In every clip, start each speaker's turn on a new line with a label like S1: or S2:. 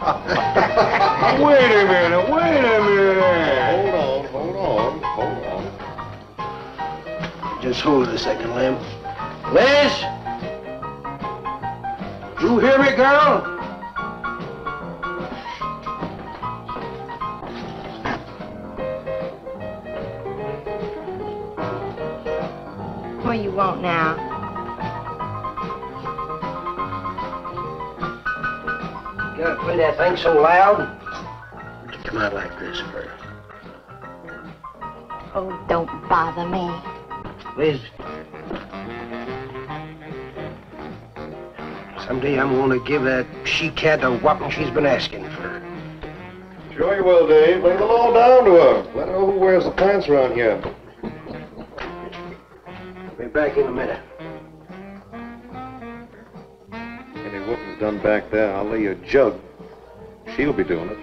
S1: Wait a minute.
S2: Hold on.
S3: Just hold it a second, Lem. Liz? You hear me, girl?
S4: What do you want now?
S3: You gotta play that thing so loud. Come out like this first.
S4: Oh, don't bother me.
S3: Liz. Someday I'm gonna give that she-cat the whopping she's been asking for.
S2: Sure you will, Dave. Lay the law down to her. Let her know who wears the pants around here.
S3: Be back in a minute.
S2: Any whooping's done back there, I'll lay you a jug. She'll be doing it.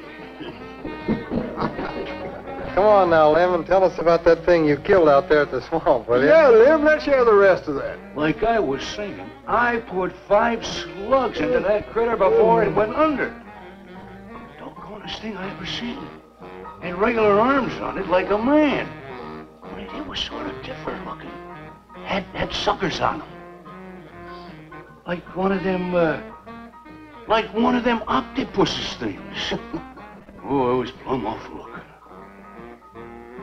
S2: Come on now, Lem, and tell us about that thing you killed out there at the swamp, will you?
S1: Yeah, Lem, let's hear the rest of that.
S5: Like I was saying, I put 5 slugs into that critter before it went under. Doggonest thing I ever seen. And regular arms on it like a man. Only it was sort of different looking. Had suckers on them. Like one of them octopus's things. Oh, it was plumb awful looking.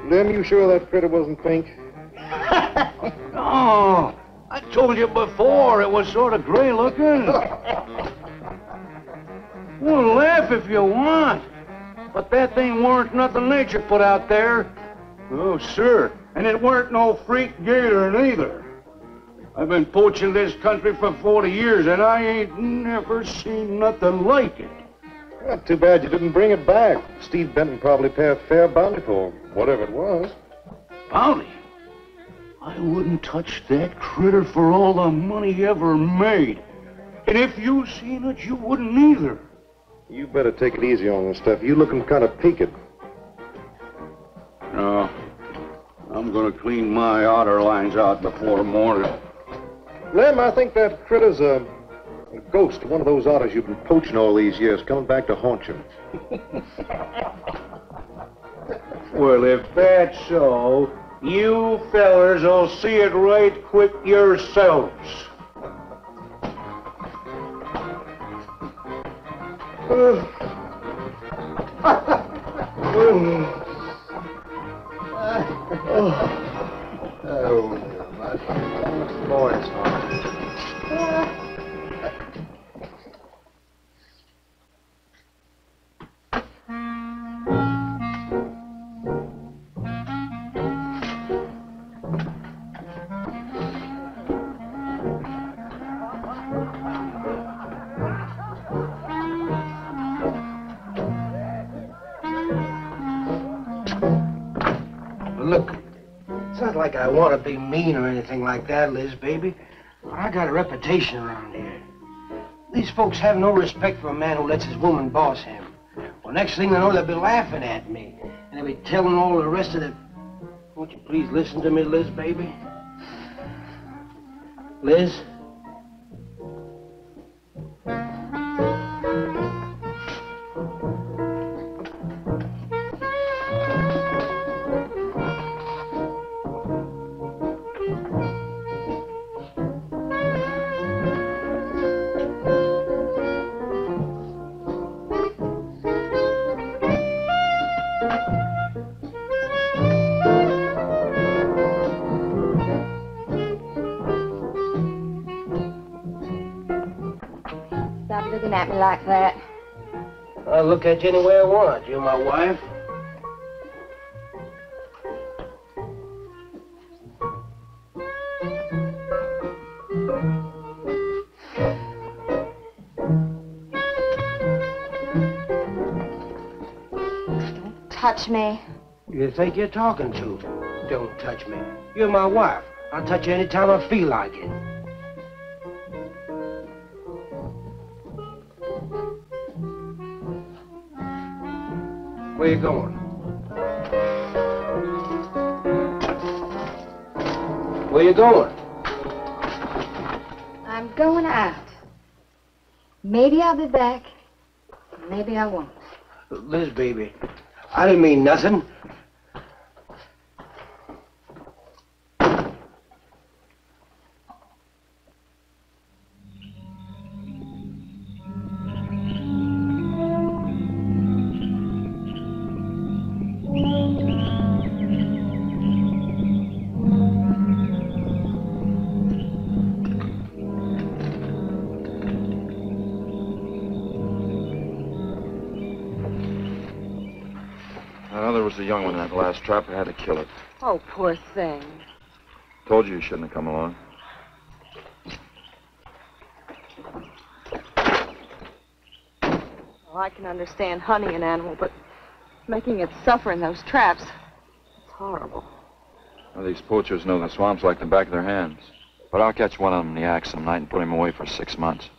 S2: Lem, you sure that critter wasn't pink?
S5: Oh, I told you before it was sort of gray looking. Well, laugh if you want. But that thing weren't nothing nature put out there. Oh, sir. And it weren't no freak gator neither. I've been poaching this country for 40 years, and I ain't never seen nothing like it.
S2: Well, too bad you didn't bring it back. Steve Benton probably paid a fair bounty for whatever it was.
S5: Bounty? I wouldn't touch that critter for all the money he ever made. And if you seen it, you wouldn't either.
S2: You better take it easy on this stuff. You looking kind of peaked.
S5: No. I'm gonna clean my otter lines out before morning.
S2: Lem, I think that critter's a ghost, one of those otters you've been poaching all these years, coming back to haunt you.
S5: Well, if that's so, you fellers will see it right quick yourselves.
S3: Look, it's not like I want to be mean or anything like that, Liz, baby. But I got a reputation around here. These folks have no respect for a man who lets his woman boss him. Well, next thing they know, they'll be laughing at me. And they'll be telling all the rest of the... Won't you please listen to me, Liz, baby? Liz?
S4: Stop looking at me like that.
S3: I'll look at you any way I want. You're my wife.
S4: Don't touch me.
S3: You think you're talking to? Don't touch me. You're my wife. I'll touch you any time I feel like it. Where you going? Where you going?
S4: I'm going out. Maybe I'll be back. Maybe I won't.
S3: Liz, baby, I didn't mean nothing.
S6: Well, there was a young one in that last trap. I had to kill it.
S7: Oh, poor thing.
S6: Told you shouldn't have come along.
S7: Well, I can understand hunting an animal, but making it suffer in those traps, it's horrible.
S6: Well, these poachers know the swamps like the back of their hands. But I'll catch one of them in the act some night and put him away for 6 months.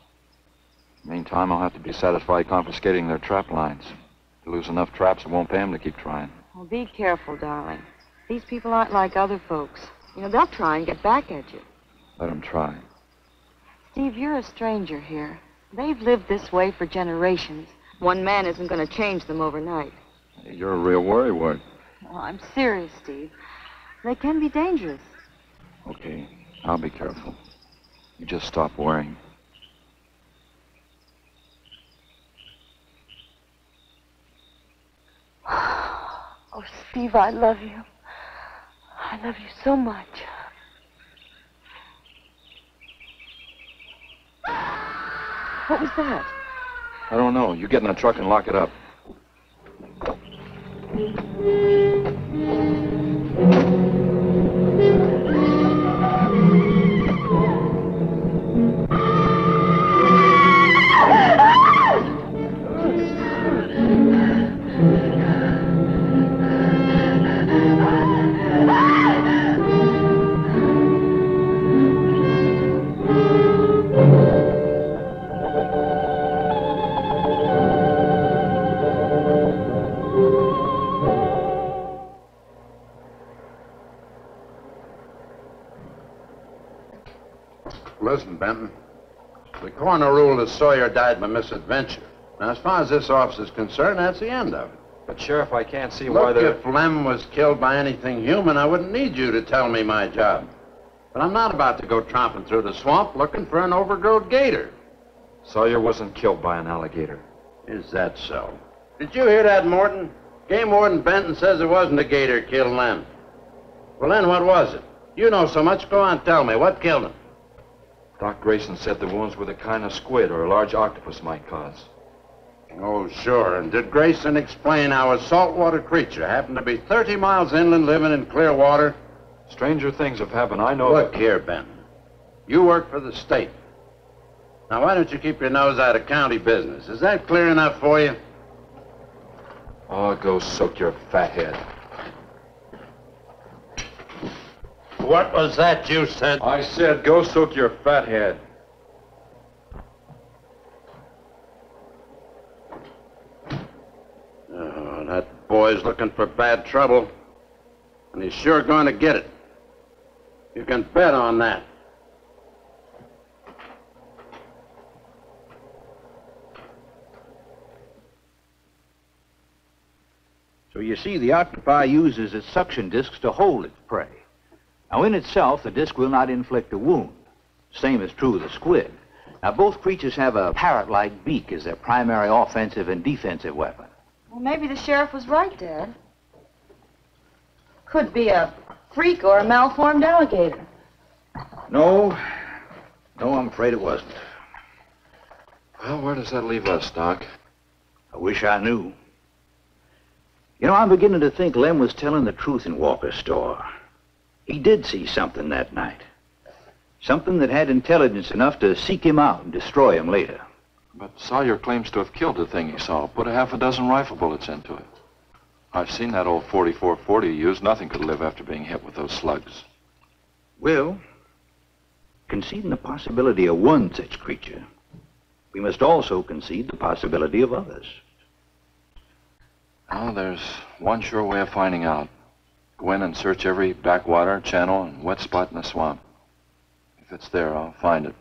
S6: Meantime, I'll have to be satisfied confiscating their trap lines. If they lose enough traps, it won't pay them to keep trying.
S7: Well, be careful, darling. These people aren't like other folks. You know, they'll try and get back at you.
S6: Let them try.
S7: Steve, you're a stranger here. They've lived this way for generations. One man isn't going to change them overnight.
S6: You're a real worrywart.
S7: Well, I'm serious, Steve. They can be dangerous.
S6: Okay, I'll be careful. You just stop worrying.
S7: Oh, Steve, I love you. I love you so much. What was that?
S6: I don't know. You get in the truck and lock it up.
S1: Listen, Benton. The coroner ruled that Sawyer died by misadventure. Now, as far as this officer's concerned, that's the end of it.
S6: But, Sheriff, I can't see why
S1: Look, if Lem was killed by anything human, I wouldn't need you to tell me my job. But I'm not about to go tromping through the swamp looking for an overgrown gator.
S6: Sawyer wasn't killed by an alligator.
S1: Is that so? Did you hear that, Morton? Game Warden Benton says it wasn't a gator killed Lem. Well, then what was it? You know so much. Go on, tell me. What killed him?
S6: Doc Grayson said the wounds were the kind of squid or a large octopus might cause.
S1: Oh, sure. And did Grayson explain how a saltwater creature happened to be 30 miles inland living in clear water?
S6: Stranger things have happened. I know.
S1: Look here, Benton. You work for the state. Now, why don't you keep your nose out of county business? Is that clear enough for you?
S6: Oh, go soak your fat head.
S1: What was that you said?
S6: I said go soak your fat head.
S1: Oh, that boy's looking for bad trouble. And he's sure going to get it. You can bet on that.
S5: So you see, the octopi uses its suction discs to hold its prey. Now, in itself, the disc will not inflict a wound. Same is true of the squid. Now, both creatures have a parrot-like beak as their primary offensive and defensive weapon.
S7: Well, maybe the sheriff was right, Dad. Could be a freak or a malformed alligator.
S5: No, I'm afraid it wasn't.
S6: Well, where does that leave us, Doc?
S5: I wish I knew. You know, I'm beginning to think Lem was telling the truth in Walker's store. He did see something that night. Something that had intelligence enough to seek him out and destroy him later.
S6: But Sawyer claims to have killed the thing he saw. Put a half a dozen rifle bullets into it. I've seen that old 44-40 he used. Nothing could live after being hit with those slugs.
S5: Well, conceding the possibility of one such creature, we must also concede the possibility of others.
S6: Well, there's one sure way of finding out. Go in and search every backwater, channel, and wet spot in the swamp. If it's there, I'll find it.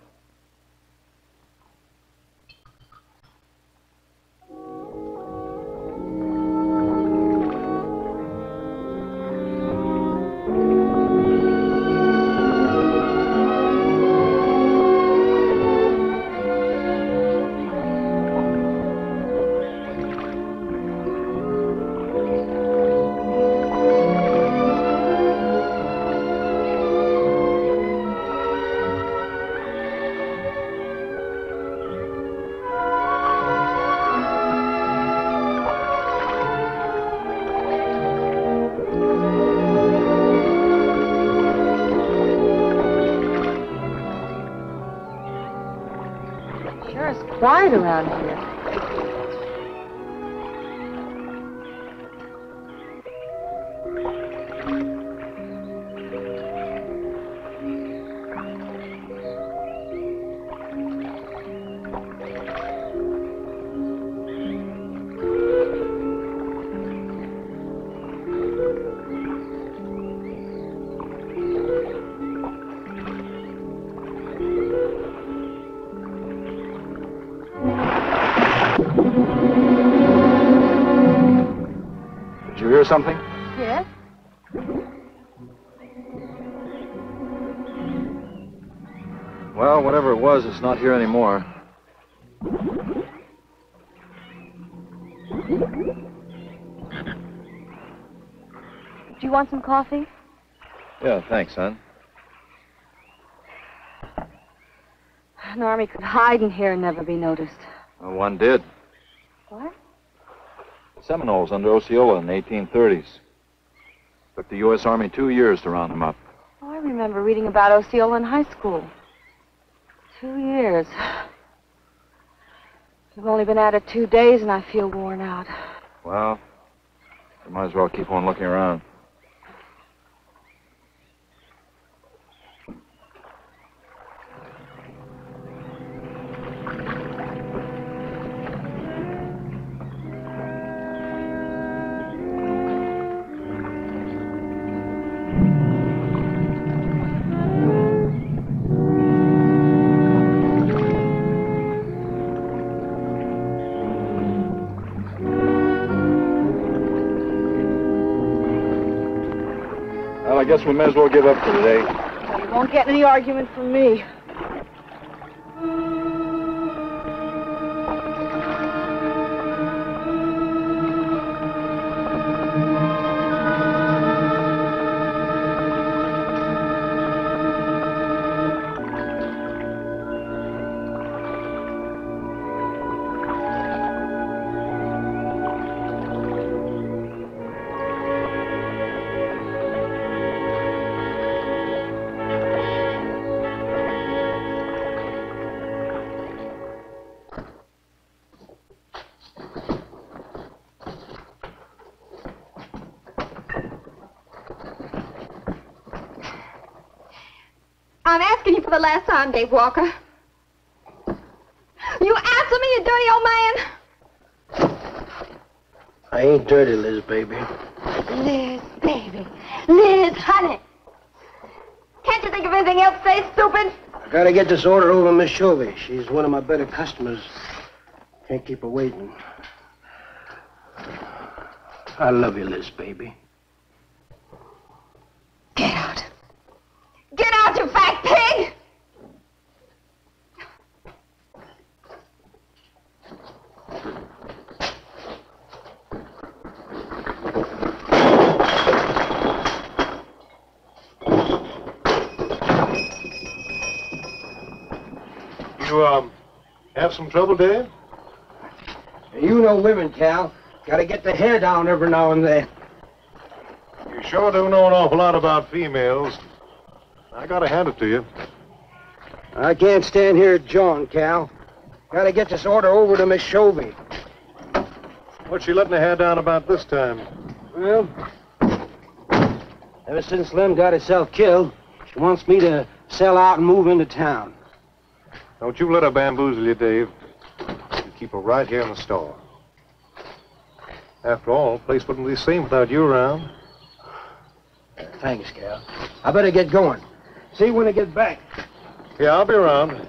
S7: retired around here.
S6: Did you hear something?
S7: Yes?
S6: Well, whatever it was, it's not here anymore.
S7: Do you want some coffee?
S6: Yeah, thanks, son.
S7: An army could hide in here and never be noticed.
S6: Well, one did.
S7: What?
S6: The Seminoles under Osceola in the 1830s. Took the U.S. Army 2 years to round them up.
S7: Oh, I remember reading about Osceola in high school. 2 years. We've only been at it 2 days and I feel worn out.
S6: Well, you might as well keep on looking around. Well, I guess we may as well give up for today.
S7: Well, you won't get any argument from me.
S4: I'm asking you for the last time, Dave Walker. You answer me, you dirty old man.
S3: I ain't dirty, Liz, baby.
S4: Liz, baby. Liz, honey. Can't you think of anything else to say, stupid?
S3: I gotta get this order over to Miss Shovey. She's one of my better customers. Can't keep her waiting. I love you, Liz, baby.
S4: Get out. Get out, you fat pig!
S2: You, have some trouble, Dave?
S3: You know women, Cal. Gotta get the hair down every now and then.
S2: You sure do know an awful lot about females. I gotta hand it to you.
S3: I can't stand here jawing, Cal. Gotta get this order over to Miss Shovey.
S2: What's she letting her hair down about this time?
S3: Well, ever since Lem got herself killed, she wants me to sell out and move into town.
S2: Don't you let her bamboozle you, Dave. You keep her right here in the store. After all, the place wouldn't be the same without you around.
S3: Thanks, Cal. I better get going. See you when I get back.
S2: Yeah, I'll be around.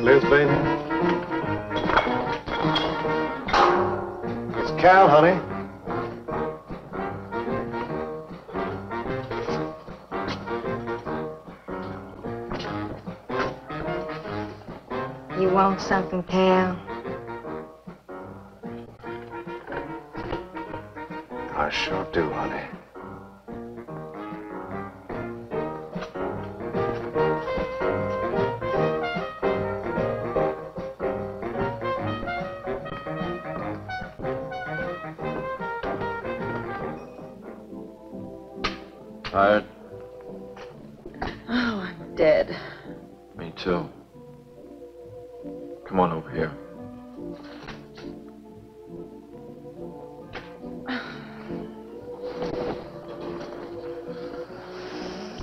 S2: Liz, baby. It's Cal, honey.
S4: You want something, Cal?
S2: I sure do, honey.
S6: Tired?
S7: Oh, I'm dead.
S6: Me too. Come on over here.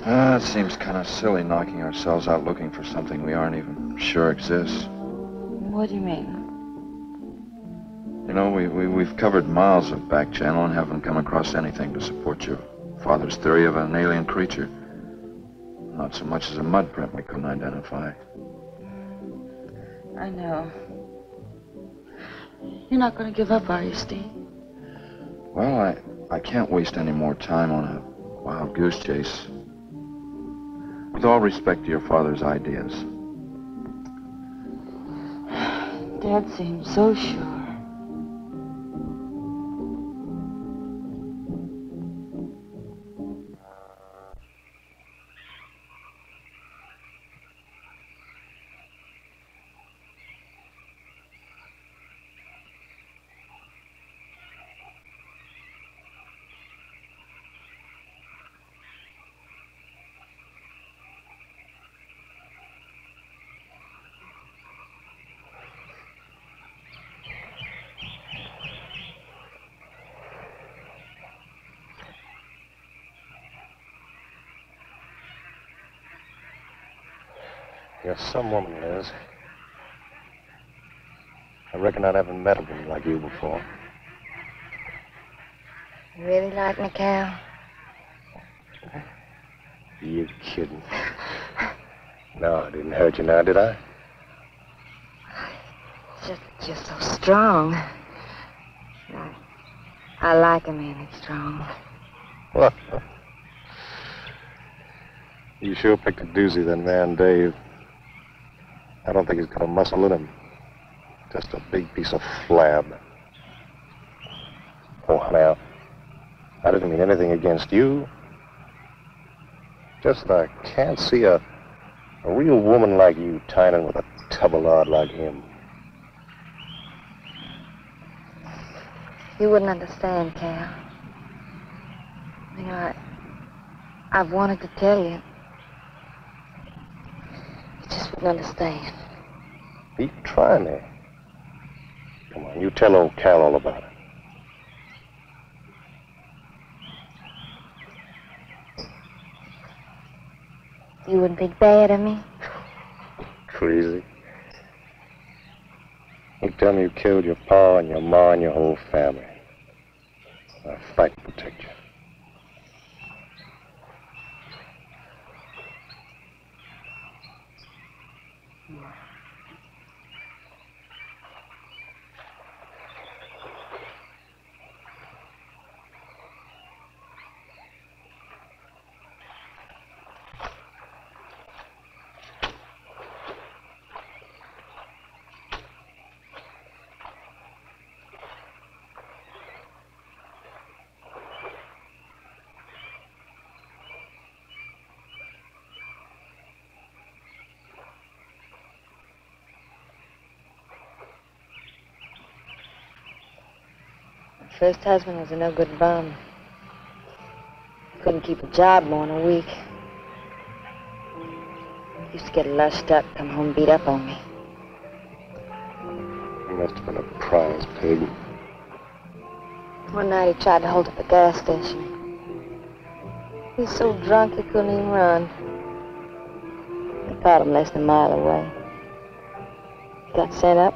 S6: It seems kind of silly knocking ourselves out looking for something we aren't even sure exists.
S7: What do you mean?
S6: You know, we've covered miles of back channel and haven't come across anything to support your father's theory of an alien creature. Not so much as a mud print we couldn't identify.
S7: I know. You're not going to give up, are you, Steve?
S6: Well, I can't waste any more time on a wild goose chase. With all respect to your father's ideas.
S7: Dad seems so sure.
S2: You're some woman, Liz. I reckon I never met a woman like you before.
S4: You really like me, Cal?
S2: You kidding? No, I didn't hurt you now, did I?
S4: You're so strong. I like a man that's strong.
S2: What? You sure picked a doozy, that man, Dave. I don't think he's got a muscle in him. Just a big piece of flab. Oh, honey, I didn't mean anything against you. Just I can't see a real woman like you tying in with a tubbalard like him.
S4: You wouldn't understand, Cal. You know, I've wanted to tell you. You just wouldn't understand.
S2: You try me. Come on, you tell old Cal all about it.
S4: You wouldn't think bad of me?
S2: Crazy. You tell me you killed your pa and your ma and your whole family. I'll fight to protect you.
S4: First husband was a no good bum. Couldn't keep a job more than a week. Used to get lushed up, come home beat up on me.
S2: You must have been a prize pig.
S4: One night he tried to hold up the gas station. He was so drunk he couldn't even run. They caught him less than a mile away. He got sent up.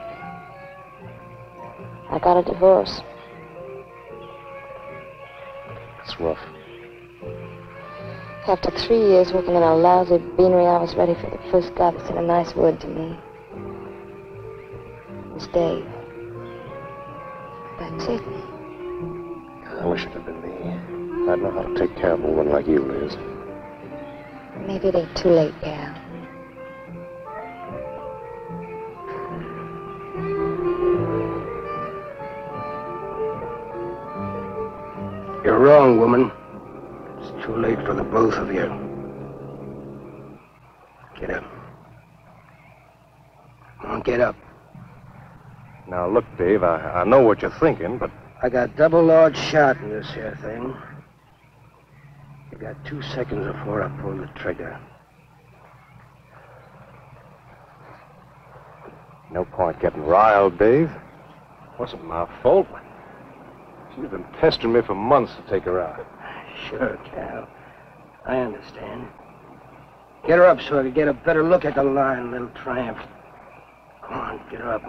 S4: I got a divorce.
S2: It's rough.
S4: After 3 years working in a lousy beanery, I was ready for the first guy that said a nice word to me. It was Dave. That's it.
S2: I wish it had been me. I'd know how to take care of a woman like you, Liz.
S4: Maybe it ain't too late, Cal.
S3: You're wrong, woman. It's too late for the both of you. Get up. Come on, get up.
S2: Now, look, Dave, I know what you're thinking, but...
S3: I got double large shot in this here thing. I got 2 seconds before I pull the trigger.
S2: No point getting riled, Dave. Wasn't my fault. She's been pestering me for months to take her out.
S3: Sure, Cal. I understand. Get her up so I can get a better look at the line, little tramp. Come on, get her up.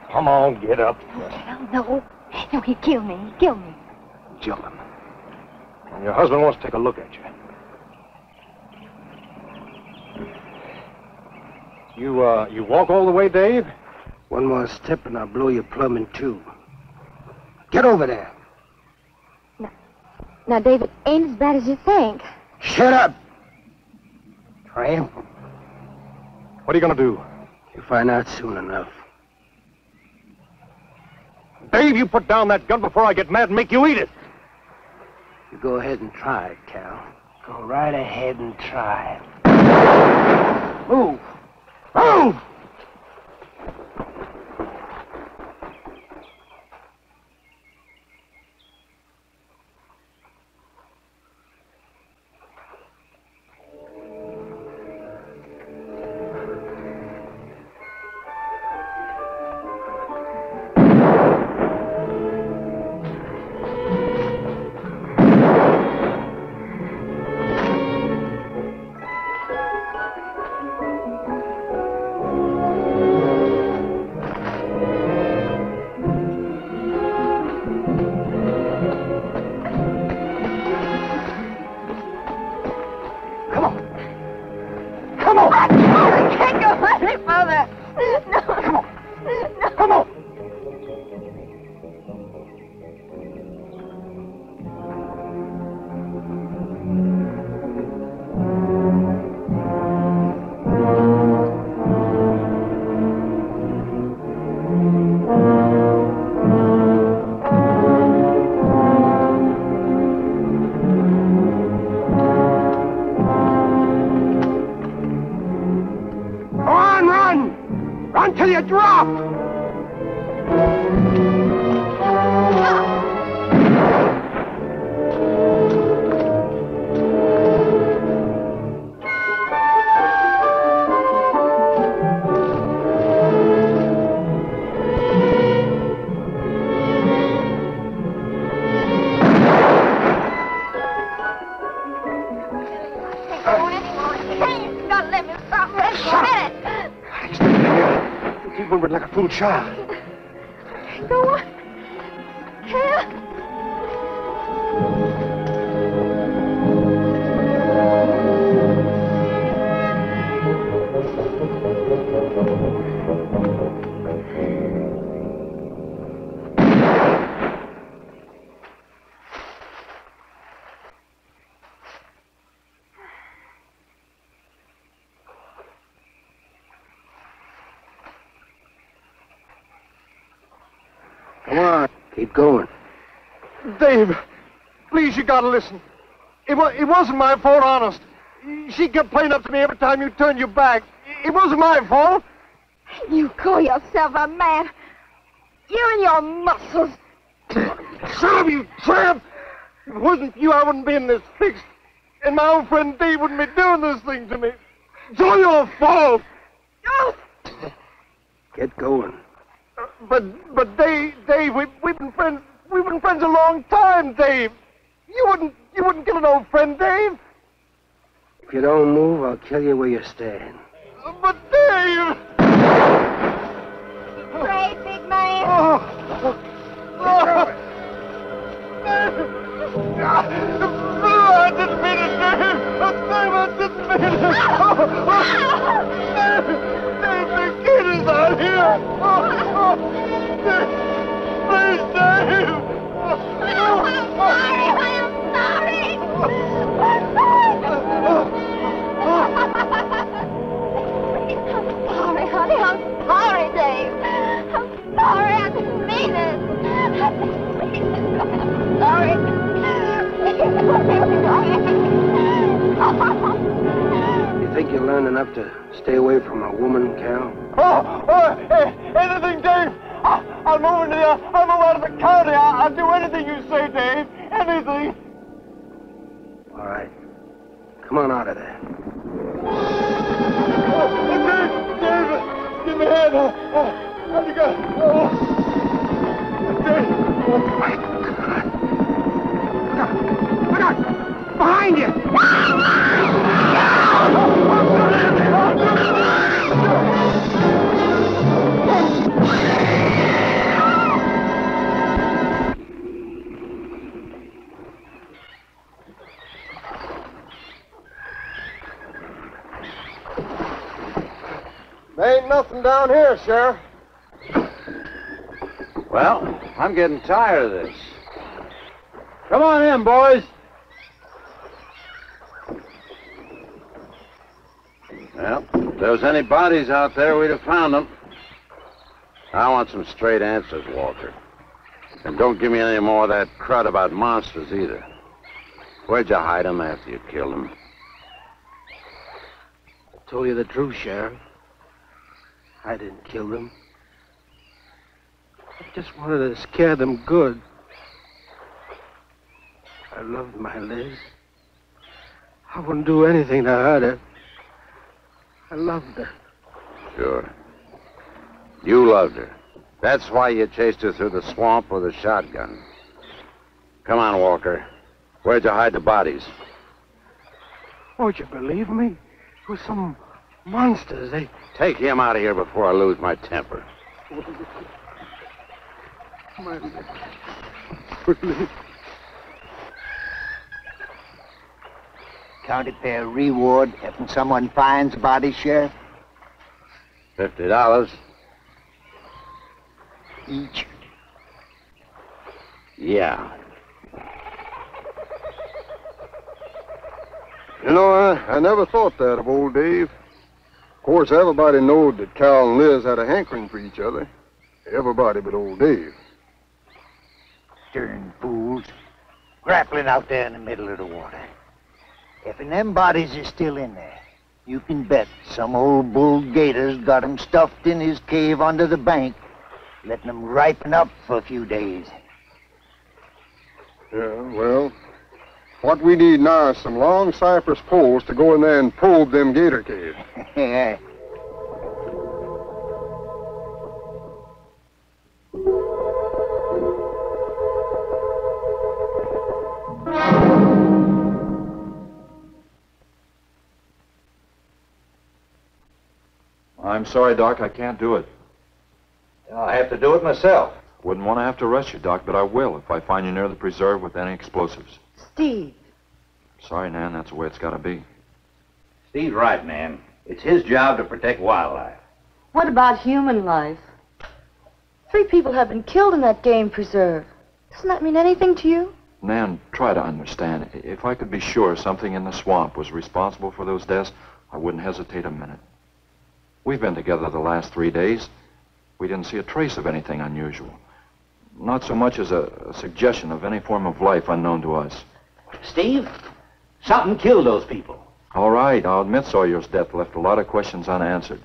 S2: Come on, get up.
S4: Cal, no. No, he'd kill me. He'd kill me.
S2: Jump him. And your husband wants to take a look at you. You walk all the way, Dave?
S3: One more step and I'll blow your plumb in two. Get over there.
S4: Now, David, ain't as bad as you think.
S3: Shut up! Tramp.
S2: What are you gonna do?
S3: You'll find out soon enough.
S2: Dave, you put down that gun before I get mad and make you eat it.
S3: You go ahead and try it, Cal. Go right ahead and try it. Move! Move! Until you drop! Like a fool child.
S4: Go on. Cal.
S3: Come on, keep going.
S2: Dave, please, you gotta listen. It wasn't my fault, honest. She kept playing up to me every time you turned your back. It wasn't my fault.
S4: You call yourself a man. You and your muscles.
S2: Shut up, you tramp! If it wasn't for you, I wouldn't be in this fix. And my old friend Dave wouldn't be doing this thing to me. It's all your fault.
S3: Get going.
S2: But Dave, we've been friends. We've been friends a long time, Dave. You wouldn't kill an old friend, Dave.
S3: If you don't move, I'll kill you where you stand.
S2: But Dave!
S4: Brave, big man.
S2: I didn't mean it, Dave. Dave, I didn't mean it. Dave, the kid is out here. Dave, please, Dave.
S4: I'm sorry. Honey, I'm sorry, Dave. I'm sorry, I didn't mean it. I'm sorry.
S3: You think you learned enough to stay away from a woman, Cal?
S2: Anything, Dave. I'll move out of the county. I'll do anything you say, Dave. Anything.
S3: Come on out of there.
S2: David! Give me a hand. How'd you go? David!
S3: My God! Look out! Behind you!
S2: There ain't nothing down here, Sheriff.
S1: Well, I'm getting tired of this. Come on in, boys. Well, if there was any bodies out there, we'd have found them. I want some straight answers, Walker. And don't give me any more of that crud about monsters either. Where'd you hide them after you killed them?
S3: I told you the truth, Sheriff. I didn't kill them. I just wanted to scare them good. I loved my Liz. I wouldn't do anything to hurt her. I loved her.
S1: Sure. You loved her. That's why you chased her through the swamp with a shotgun. Come on, Walker. Where'd you hide the bodies?
S3: Won't you believe me? It was some monsters. They...
S1: Take him out of here before I lose my temper.
S3: My Liz.
S8: County fair reward if someone finds a body, Sheriff?
S1: $50.
S8: Each.
S1: Yeah.
S2: You know, I never thought that of old Dave. Of course, everybody knowed that Cal and Liz had a hankering for each other. Everybody but old Dave.
S8: Darn fools. Grappling out there in the middle of the water. If them bodies is still in there, you can bet some old bull gator's got 'em stuffed in his cave under the bank, letting 'em ripen up for a few days.
S2: Yeah, well, what we need now is some long cypress poles to go in there and probe them gator caves.
S8: Yeah.
S6: I'm sorry, Doc, I can't do it.
S5: I'll have to do it myself.
S6: Wouldn't want to have to arrest you, Doc, but I will if I find you near the preserve with any explosives.
S7: Steve.
S6: Sorry, Nan, that's the way it's got to be.
S5: Steve's right, man. It's his job to protect wildlife.
S7: What about human life? 3 people have been killed in that game preserve. Doesn't that mean anything to you?
S6: Nan, try to understand. If I could be sure something in the swamp was responsible for those deaths, I wouldn't hesitate a minute. We've been together the last 3 days. We didn't see a trace of anything unusual. Not so much as a suggestion of any form of life unknown to us.
S5: Steve, something killed those people.
S6: All right, I'll admit Sawyer's death left a lot of questions unanswered.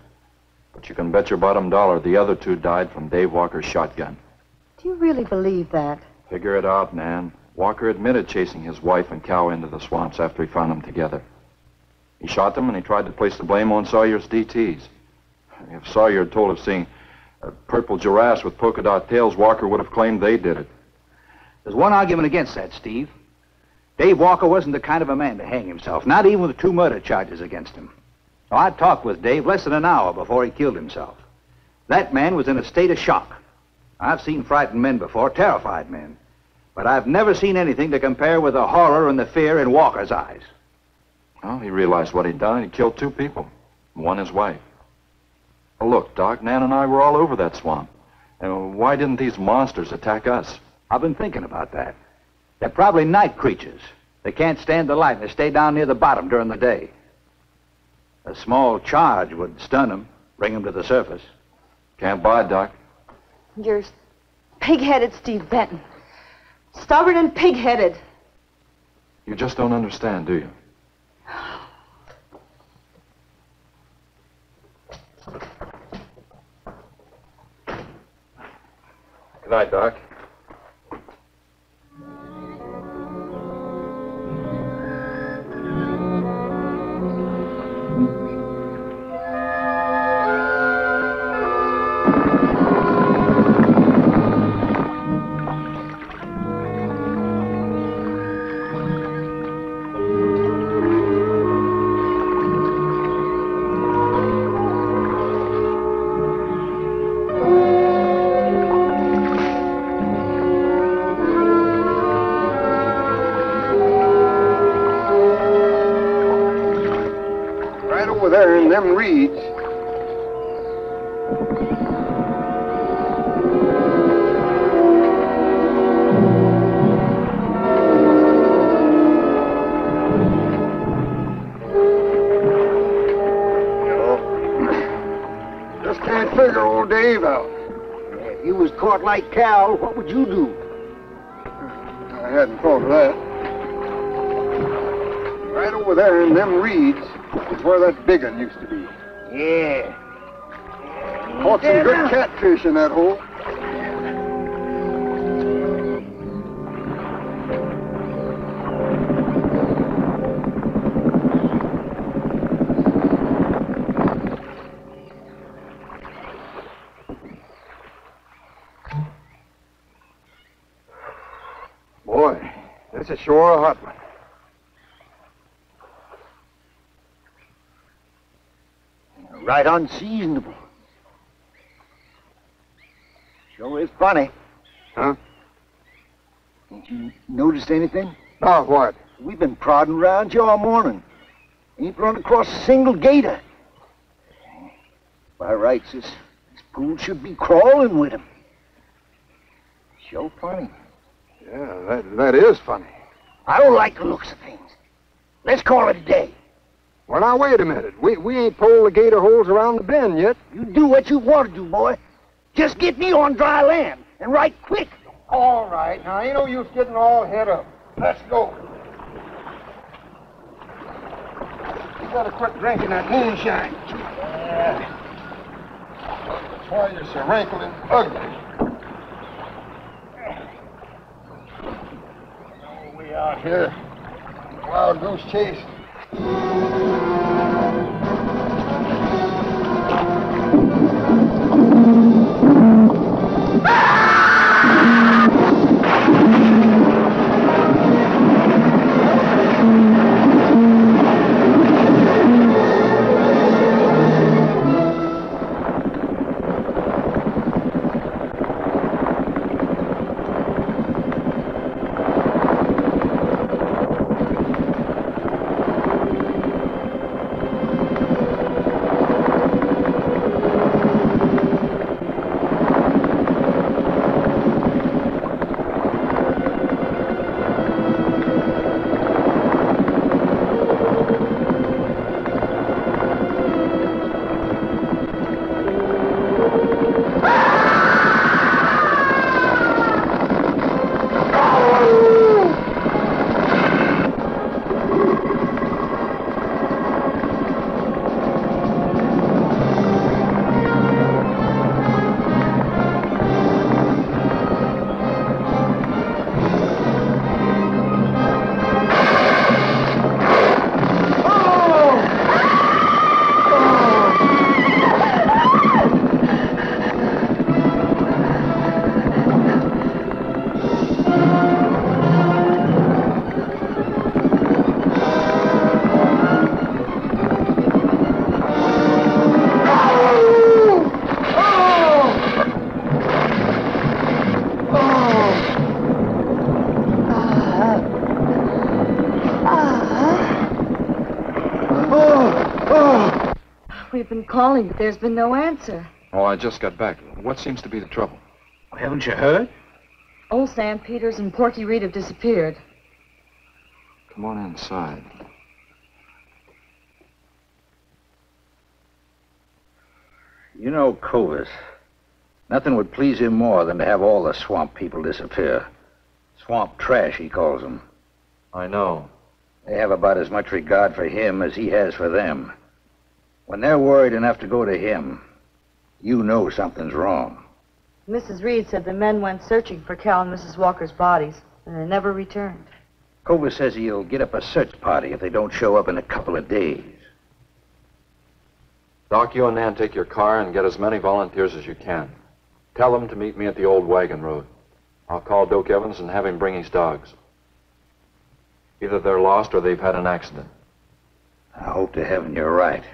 S6: But you can bet your bottom dollar the other 2 died from Dave Walker's shotgun.
S7: Do you really believe that?
S6: Figure it out, Nan. Walker admitted chasing his wife and cow into the swamps after he found them together. He shot them and he tried to place the blame on Sawyer's DTs. If Sawyer had told of seeing purple giraffes with polka dot tails, Walker would have claimed they did it.
S5: There's one argument against that, Steve. Dave Walker wasn't the kind of a man to hang himself, not even with 2 murder charges against him. Now, I talked with Dave less than an hour before he killed himself. That man was in a state of shock. I've seen frightened men before, terrified men. But I've never seen anything to compare with the horror and the fear in Walker's eyes.
S6: Well, he realized what he'd done. He killed 2 people, one his wife. Well, look, Doc, Nan and I were all over that swamp. And why didn't these monsters attack us?
S5: I've been thinking about that. They're probably night creatures. They can't stand the light and they stay down near the bottom during the day. A small charge would stun them, bring them to the surface.
S6: Can't buy it, Doc.
S7: You're pig-headed, Steve Benton. Stubborn and pig-headed.
S6: You just don't understand, do you? Good night, Doc.
S2: them reeds. Just can't figure old Dave out.
S8: If you was caught like Cal, what would you do?
S2: I hadn't thought of that. Right over there in them reeds is where that big one used to be.
S8: Yeah.
S2: Caught some good catfish in that hole. Boy, this is sure a hot one.
S8: Right unseasonable. Sure is funny.
S2: Huh?
S8: Ain't you noticed anything?
S2: Oh, what?
S8: We've been prodding around here all morning. Ain't run across a single gator. By rights, this pool should be crawling with 'em. Sure funny.
S2: Yeah, that is funny.
S8: I don't like the looks of things. Let's call it a day.
S2: Well, now, wait a minute. We ain't pulled the gator holes around the bend yet.
S8: You do what you want to do, boy. Just get me on dry land, and right quick.
S2: All right. Now, ain't no use getting all head up. Let's go. You gotta quit drinking that moonshine. That's why you're so wrinkled and ugly. Oh, we out here. Wild goose chase.
S7: We've been calling, but there's been no answer.
S6: Oh, I just got back. What seems to be the trouble?
S5: Haven't you heard?
S7: Old Sam Peters and Porky Reed have disappeared.
S6: Come on inside.
S9: You know Clovis. Nothing would please him more than to have all the swamp people disappear. Swamp trash, he calls them.
S6: I know.
S9: They have about as much regard for him as he has for them. When they're worried enough to go to him, you know something's wrong.
S7: Mrs. Reed said the men went searching for Cal and Mrs. Walker's bodies, and they never returned.
S9: Clovis says he'll get up a search party if they don't show up in a couple of days.
S6: Doc, you and Nan take your car and get as many volunteers as you can. Tell them to meet me at the old wagon road. I'll call Doak Evans and have him bring his dogs. Either they're lost or they've had an accident.
S9: I hope to heaven you're right.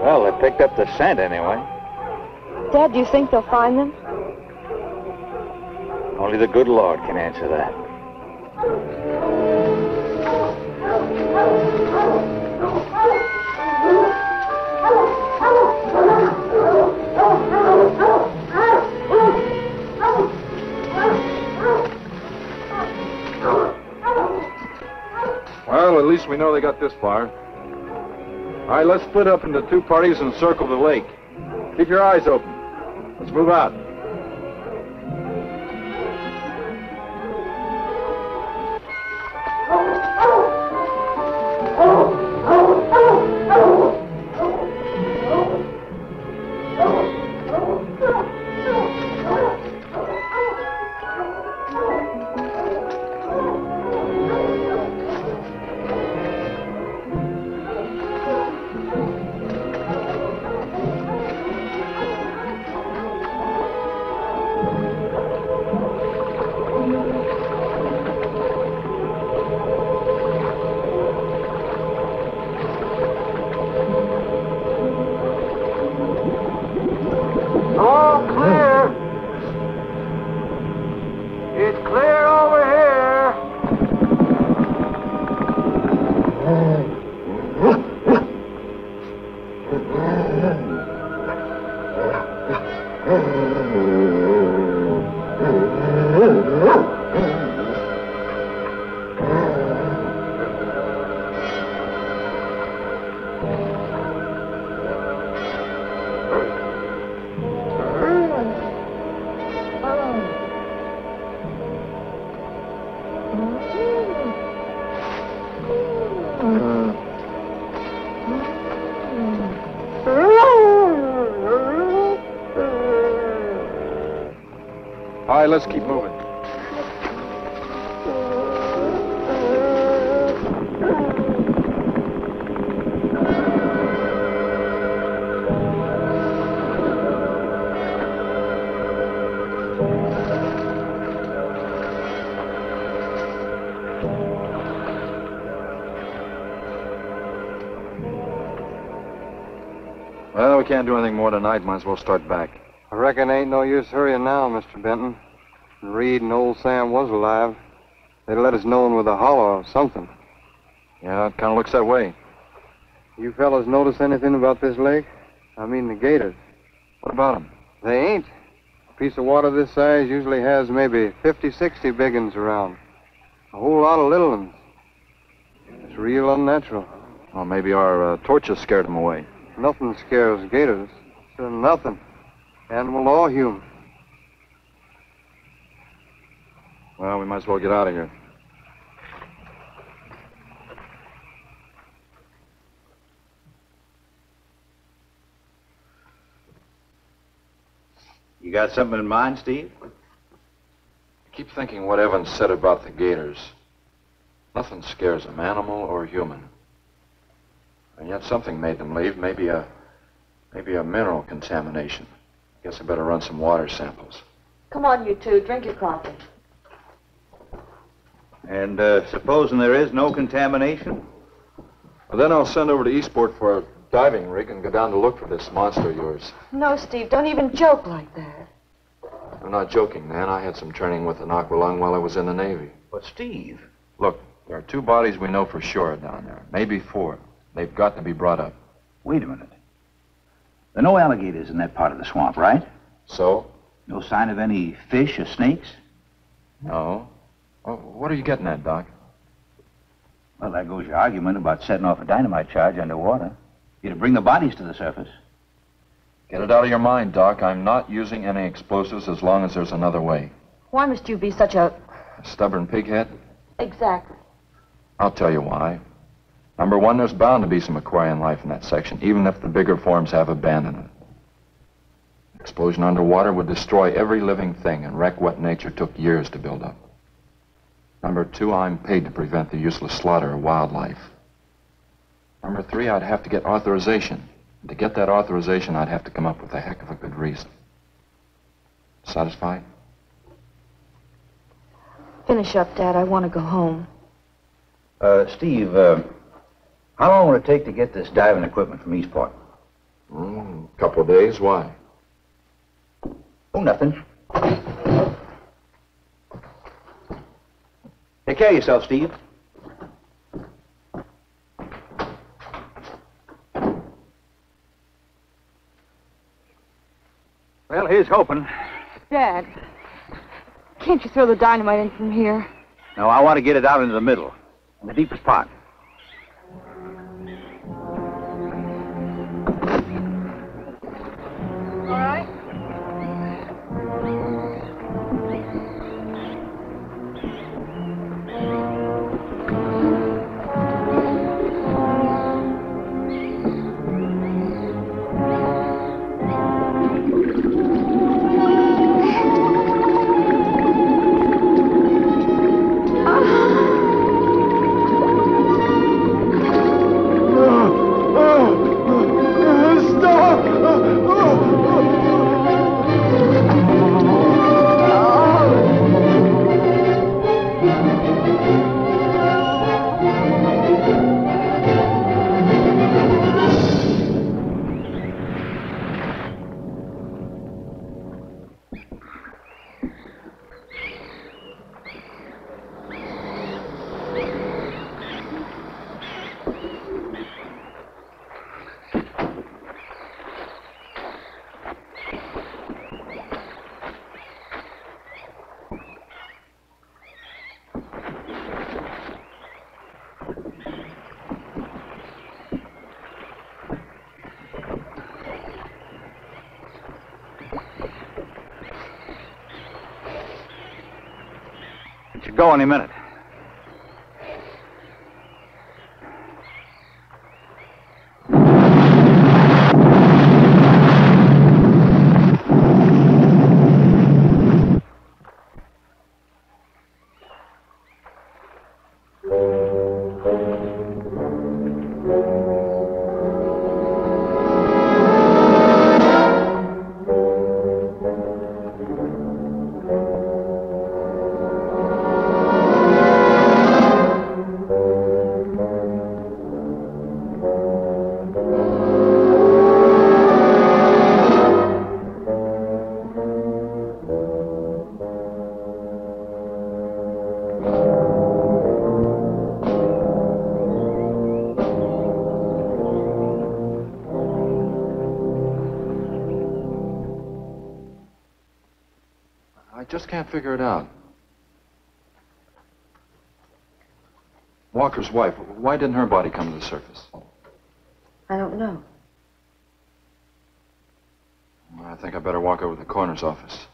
S9: Well, they picked up the scent anyway.
S7: Dad, do you think they'll find them?
S9: Only the good Lord can answer that.
S6: Well, at least we know they got this far. All right, let's split up into two parties and circle the lake. Keep your eyes open. Let's move out. All right, let's keep moving. Well, we can't do anything more tonight. Might as well start back.
S2: I reckon ain't no use hurrying now, Mr. Benton. Reed and old Sam was alive. They'd let us know with a holler or something.
S6: Yeah, it kind of looks that way.
S2: You fellas notice anything about this lake? I mean the gators.
S6: What about them?
S2: They ain't. A piece of water this size usually has maybe 50, 60 big uns around. A whole lot of little ones. It's real unnatural.
S6: Well, maybe our torches scared them away.
S2: Nothing scares gators. Nothing. Animal or human.
S6: Well, we might as well get out of here.
S9: You got something in mind, Steve?
S6: I keep thinking what Evans said about the gators. Nothing scares them, animal or human. And yet something made them leave. Maybe a mineral contamination. Guess I better run some water samples.
S7: Come on, you two. Drink your coffee.
S9: And supposing there is no contamination?
S6: Well, then I'll send over to Eastport for a diving rig and go down to look for this monster of yours.
S7: No, Steve, don't even joke like that.
S6: I'm not joking, man. I had some training with an aqualung while I was in the Navy.
S9: But, Steve...
S6: Look, there are 2 bodies we know for sure down there. Maybe 4. They've got to be brought up.
S9: Wait a minute. There are no alligators in that part of the swamp, right?
S6: So?
S9: No sign of any fish or snakes?
S6: No. Well, what are you getting at, Doc?
S9: Well, there goes your argument about setting off a dynamite charge underwater. You're to bring the bodies to the surface.
S6: Get it out of your mind, Doc. I'm not using any explosives as long as there's another way.
S7: Why must you be such a...
S6: A stubborn pighead?
S7: Exactly.
S6: I'll tell you why. Number one, there's bound to be some aquarian life in that section, even if the bigger forms have abandoned it. Explosion underwater would destroy every living thing and wreck what nature took years to build up. Number two, I'm paid to prevent the useless slaughter of wildlife. Number three, I'd have to get authorization. And to get that authorization, I'd have to come up with a heck of a good reason. Satisfied?
S7: Finish up, Dad. I want to go home.
S9: Steve, how long will it take to get this diving equipment from Eastport?
S6: A couple of days. Why?
S9: Oh, nothing. Take care of yourself, Steve.
S5: Well, here's hoping.
S7: Dad, can't you throw the dynamite in from here?
S5: No, I want to get it out into the middle, in the deepest part.
S7: All right.
S5: Should go any minute.
S6: I just can't figure it out. Walker's wife, why didn't her body come to the surface?
S7: I don't know.
S6: I think I better walk over to the coroner's office.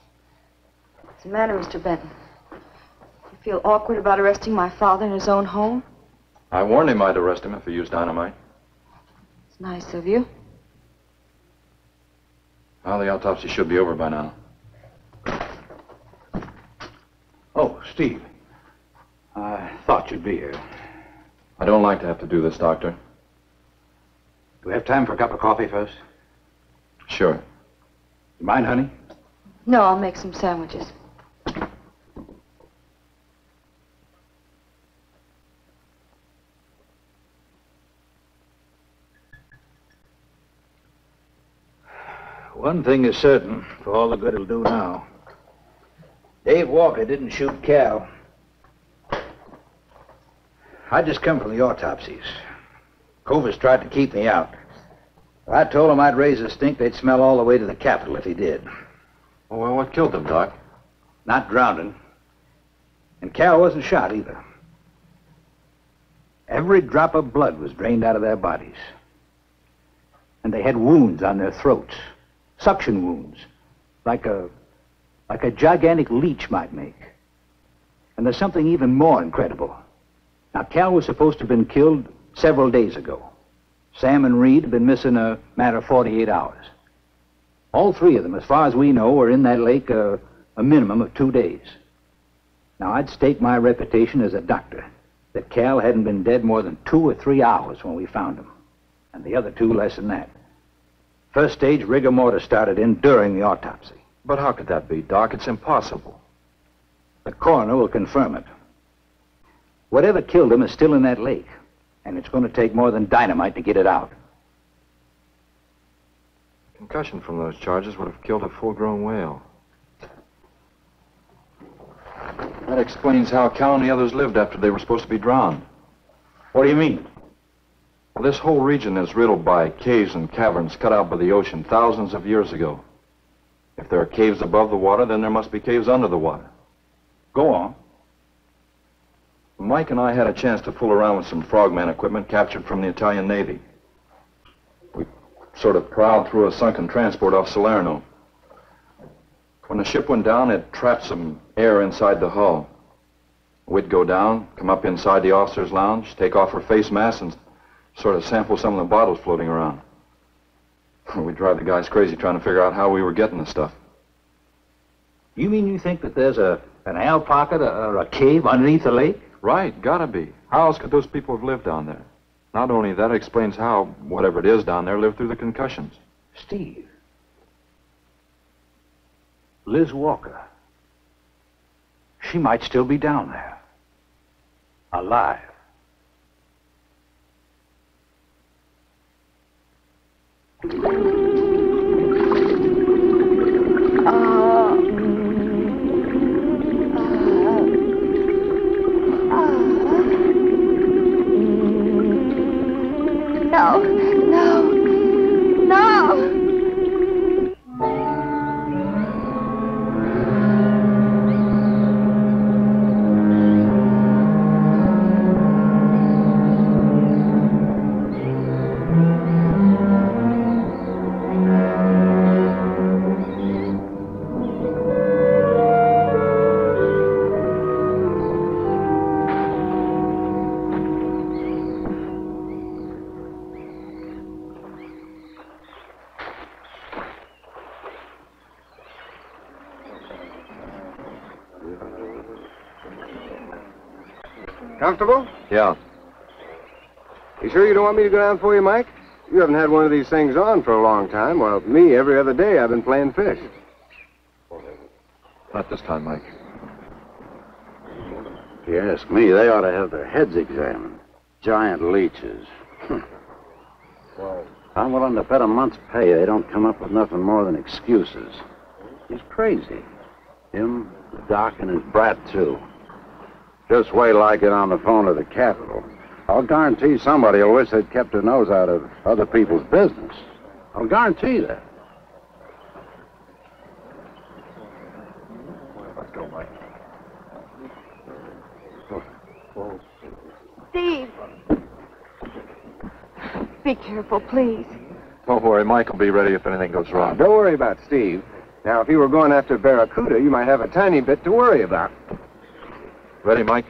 S7: What's the matter, Mr. Benton? You feel awkward about arresting my father in his own home?
S6: I warned him I'd arrest him if he used dynamite.
S7: It's nice of you.
S6: Well, the autopsy should be over by now.
S5: Oh, Steve. I thought you'd be here.
S6: I don't like to have to do this, Doctor.
S5: Do we have time for a cup of coffee first?
S6: Sure.
S5: You mind, honey?
S7: No, I'll make some sandwiches.
S9: One thing is certain, for all the good it'll do now. Dave Walker didn't shoot Cal. I just come from the autopsies. Covers tried to keep me out. If I told him I'd raise a stink, they'd smell all the way to the Capitol if he did.
S6: Well, what killed them, Doc?
S9: Not drowning. And Cal wasn't shot either. Every drop of blood was drained out of their bodies. And they had wounds on their throats. Suction wounds. Like a gigantic leech might make. And there's something even more incredible. Now, Cal was supposed to have been killed several days ago. Sam and Reed have been missing a matter of 48 hours. All three of them, as far as we know, were in that lake a minimum of 2 days. Now, I'd stake my reputation as a doctor that Cal hadn't been dead more than 2 or 3 hours when we found him, and the other two less than that. First stage rigor mortis started in during the autopsy.
S6: But how could that be, Doc? It's impossible.
S9: The coroner will confirm it. Whatever killed him is still in that lake, and it's going to take more than dynamite to get it out.
S6: Concussion from those charges would have killed a full-grown whale. That explains how Cal and the others lived after they were supposed to be drowned.
S9: What do you mean?
S6: Well, this whole region is riddled by caves and caverns cut out by the ocean thousands of years ago. If there are caves above the water, then there must be caves under the water.
S9: Go on.
S6: Mike and I had a chance to fool around with some frogman equipment captured from the Italian Navy. We sort of prowled through a sunken transport off Salerno. When the ship went down, it trapped some air inside the hull. We'd go down, come up inside the officer's lounge, take off her face mask, and sort of sample some of the bottles floating around. We'd drive the guys crazy trying to figure out how we were getting the stuff.
S9: You mean you think that there's an ale pocket or a cave underneath the lake?
S6: Right, gotta be. How else could those people have lived down there? Not only that, it explains how, whatever it is down there, lived through the concussions.
S9: Steve. Liz Walker. She might still be down there. Alive.
S4: No, no, no.
S2: Comfortable?
S6: Yeah.
S2: You sure you don't want me to go down for you, Mike? You haven't had one of these things on for a long time, while me, every other day, I've been playing fish.
S6: Not this time, Mike.
S1: If you ask me, they ought to have their heads examined. Giant leeches. I'm willing to bet a month's pay they don't come up with nothing more than excuses. He's crazy. Him, the doc, and his brat, too. Just wait till I get on the phone to the Capitol. I'll guarantee somebody will wish they'd kept their nose out of other people's business. I'll guarantee that.
S6: Let's go, Mike.
S7: Steve! Be careful, please.
S6: Don't worry, Mike will be ready if anything goes wrong.
S2: Don't worry about Steve. Now, if you were going after Barracuda, you might have a tiny bit to worry about.
S6: Ready, Mike?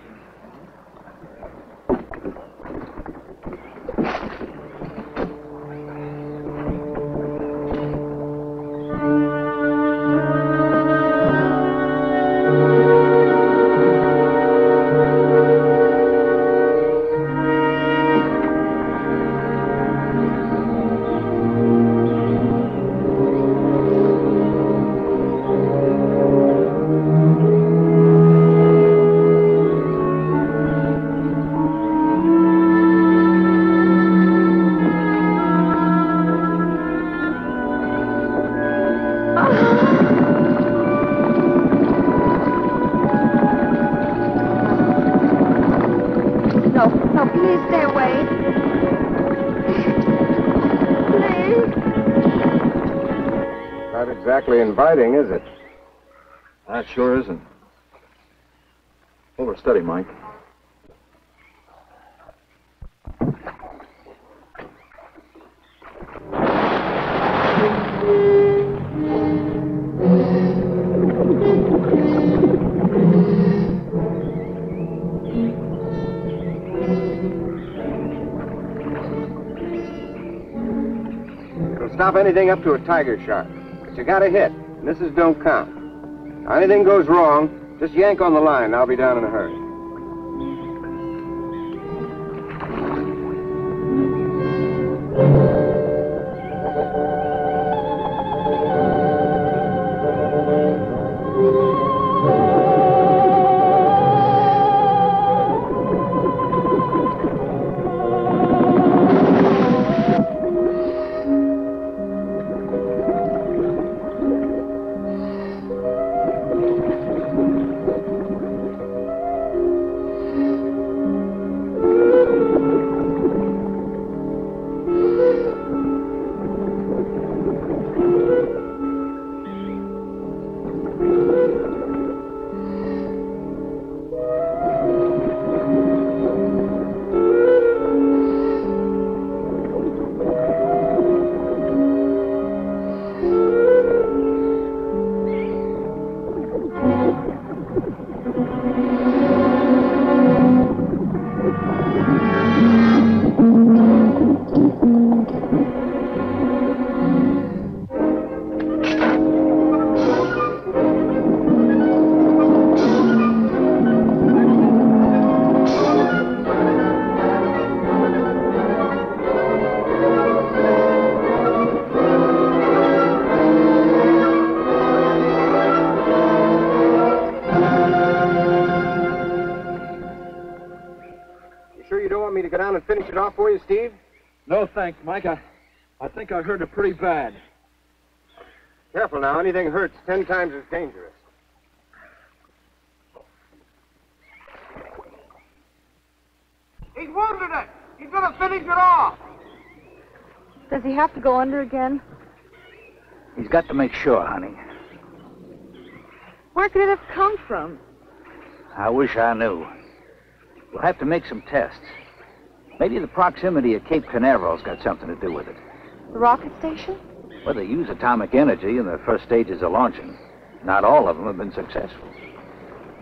S4: No, please stay away. Please.
S2: Not exactly inviting, is it?
S6: That sure isn't. Hold her steady, Mike.
S2: stop anything up to a tiger shot. But you got a hit, and misses don't count. Now, anything goes wrong, just yank on the line, and I'll be down in a hurry. And finish it off for you, Steve?
S10: No, thanks, Mike. I think I hurt it pretty bad.
S2: Careful now. Anything hurts 10 times as dangerous. He's wounded it. He's going to finish it off.
S7: Does he have to go under again?
S9: He's got to make sure, honey.
S7: Where could it have come from?
S9: I wish I knew. We'll have to make some tests. Maybe the proximity of Cape Canaveral's got something to do with it.
S7: The rocket station?
S9: Well, they use atomic energy in the first stages of launching. Not all of them have been successful.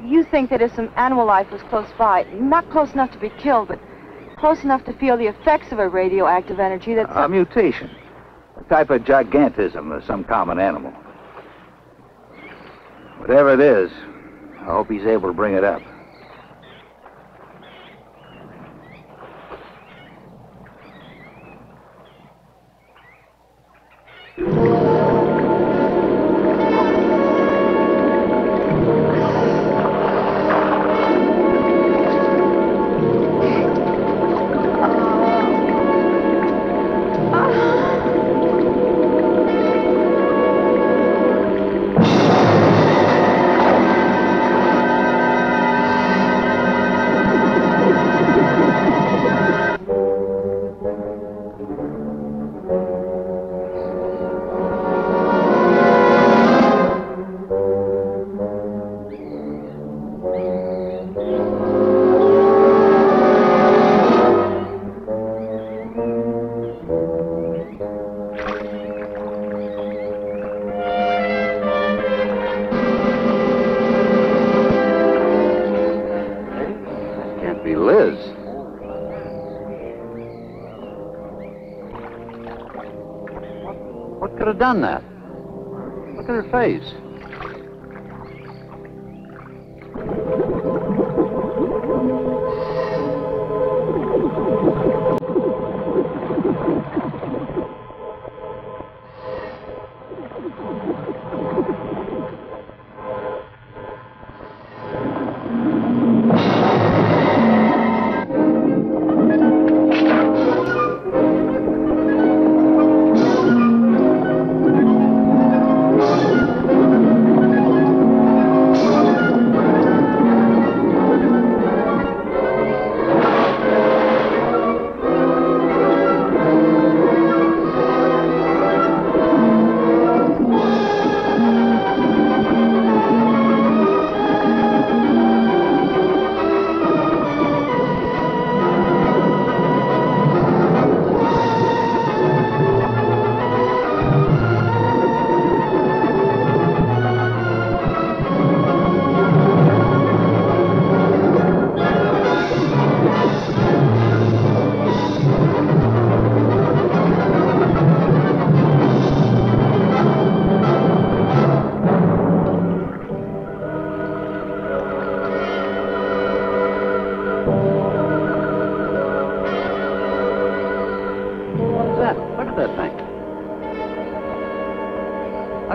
S7: You think that if some animal life was close by, not close enough to be killed, but close enough to feel the effects of a radioactive energy that's...
S9: A mutation. A type of gigantism of some common animal. Whatever it is, I hope he's able to bring it up.
S1: What could have done that? Look at her face.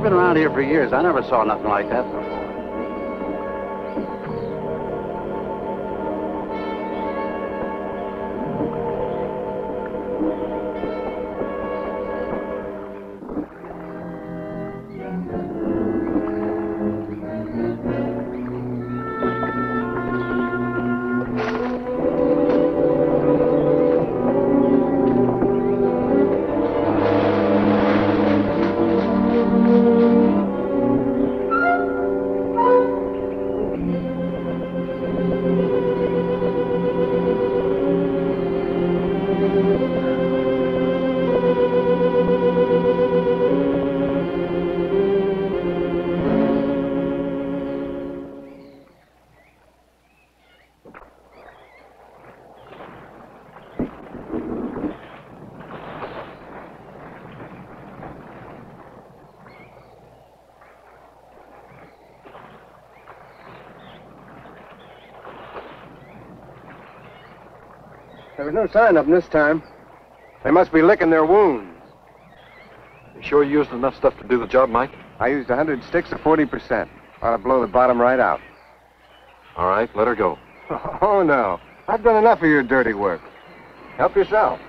S1: been around here for years. I never saw nothing like that before.
S2: There was no sign of them this time. They must be licking their wounds.
S6: You sure you used enough stuff to do the job, Mike?
S2: I used 100 sticks of 40%. Ought to blow the bottom right out.
S6: All right, let her go.
S2: Oh, no. I've done enough of your dirty work. Help yourself.